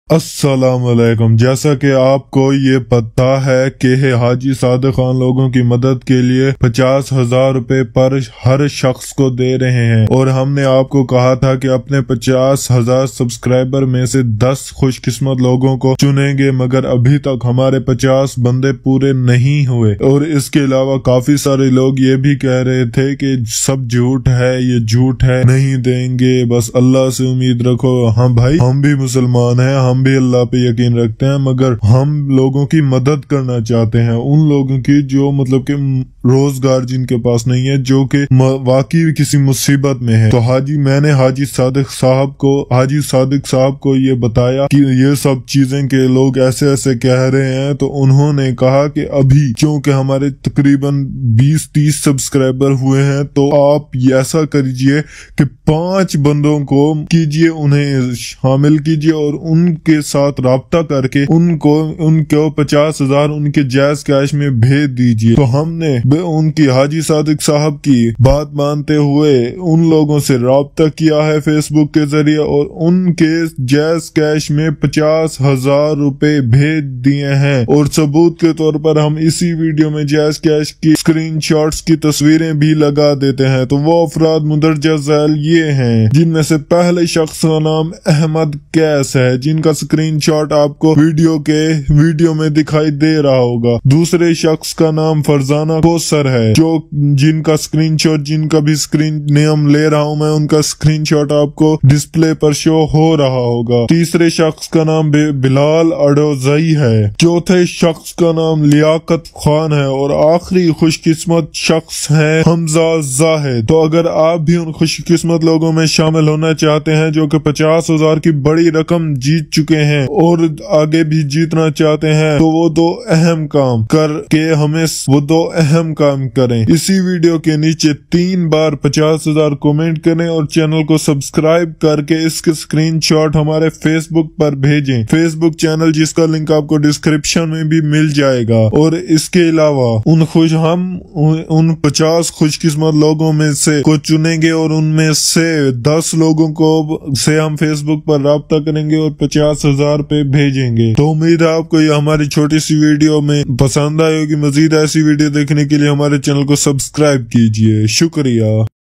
السلام علیکم۔ جیسا کہ آپ کو یہ پتا ہے کہ حاجی صادق خان لوگوں کی مدد کے لیے 50,000 روپے پر ہر شخص کو دے رہے ہیں، اور ہم نے آپ کو کہا تھا کہ اپنے 50,000 سبسکرائبر میں سے 10 خوش قسمت لوگوں کو چنیں گے، مگر ابھی تک ہمارے 50 بندے پورے نہیں ہوئے۔ اور اس کے علاوہ کافی سارے لوگ یہ بھی کہہ رہے تھے کہ سب جھوٹ ہے، یہ جھوٹ ہے، نہیں دیں گے، بس اللہ سے امید رکھو۔ ہاں بھائی، ہم بھی مسلمان ہیں، ہم بھی اللہ پہ یقین رکھتے ہیں، مگر ہم لوگوں کی مدد کرنا چاہتے ہیں، ان لوگوں کی جو مطلب کہ روزگار جن کے پاس نہیں ہے، جو کہ واقعی کسی مصیبت میں ہے۔ تو میں نے حاجی صادق صاحب کو یہ بتایا کہ یہ سب چیزیں کہ لوگ ایسے ایسے کہہ رہے ہیں، تو انہوں نے کہا کہ ابھی چونکہ ہمارے تقریباً 20-30 سبسکرائبر ہوئے ہیں، تو آپ ایسا کریجئے کہ 5 بندوں کو کیجئے، انہیں شامل کیجئے اور ان کے ساتھ رابطہ کر کے ان کو 50,000 ان کے جائز کیش میں بھیج دیجئے۔ تو ہم نے ان کی حاجی صادق صاحب کی بات مانتے ہوئے ان لوگوں سے رابطہ کیا ہے فیس بک کے ذریعے، اور ان کے جائز کیش میں 50,000 روپے بھیج دیے ہیں، اور ثبوت کے طور پر ہم اسی ویڈیو میں جائز کیش کی اسکرین شاٹس کی تصویریں بھی لگا دیتے ہیں۔ تو وہ افراد مندرجہ ذیل یہ ہیں، جن میں سے پہلے شخص کا نام احمد کیس ہے، جن کا اسکرین شاٹ آپ کو ویڈیو میں دکھائی دے رہا ہوگا۔ دوسرے شخص کا نام فرزانہ کوثر ہے، جن کا اسکرین شاٹ، جن کا بھی اسکرین نیم لے رہا ہوں میں، ان کا اسکرین شاٹ آپ کو ڈسپلے پر شو ہو رہا ہوگا۔ تیسرے شخص کا نام بلال اڈوزئی ہے، چوتھے شخص کا نام لیاقت خان ہے، اور آخری خوش قسمت شخص ہے حمزہ زاہد۔ تو اگر آپ بھی ان خوش قسمت لوگوں میں شامل ہونا چاہتے ہیں جو کہ 50,000 کی بڑی رقم جیت چکے ہیں اور آگے بھی جیتنا چاہتے ہیں، تو وہ دو اہم کام کریں۔ اسی ویڈیو کے نیچے 3 بار 50,000 کومنٹ کریں اور چینل کو سبسکرائب کر کے اس کے اسکرین شاٹ ہمارے فیس بک پر بھیجیں، فیس بک چینل جس کا لنک آپ کو ڈسکرپشن میں بھی مل جائے گا۔ اور اس کے علاوہ ان 50 خوش قسمت لوگوں میں سے کو چنیں گے، اور ان میں سے 10 لوگوں کو سے ہم فیس بک پر رابطہ کریں گے اور 50,000 پہ بھیجیں گے۔ تو امید ہے آپ کو یہ ہماری چھوٹی سی ویڈیو میں پسند آئے ہوگی۔ مزید ایسی ویڈیو دیکھنے کے لیے ہمارے چینل کو سبسکرائب کیجئے۔ شکریہ۔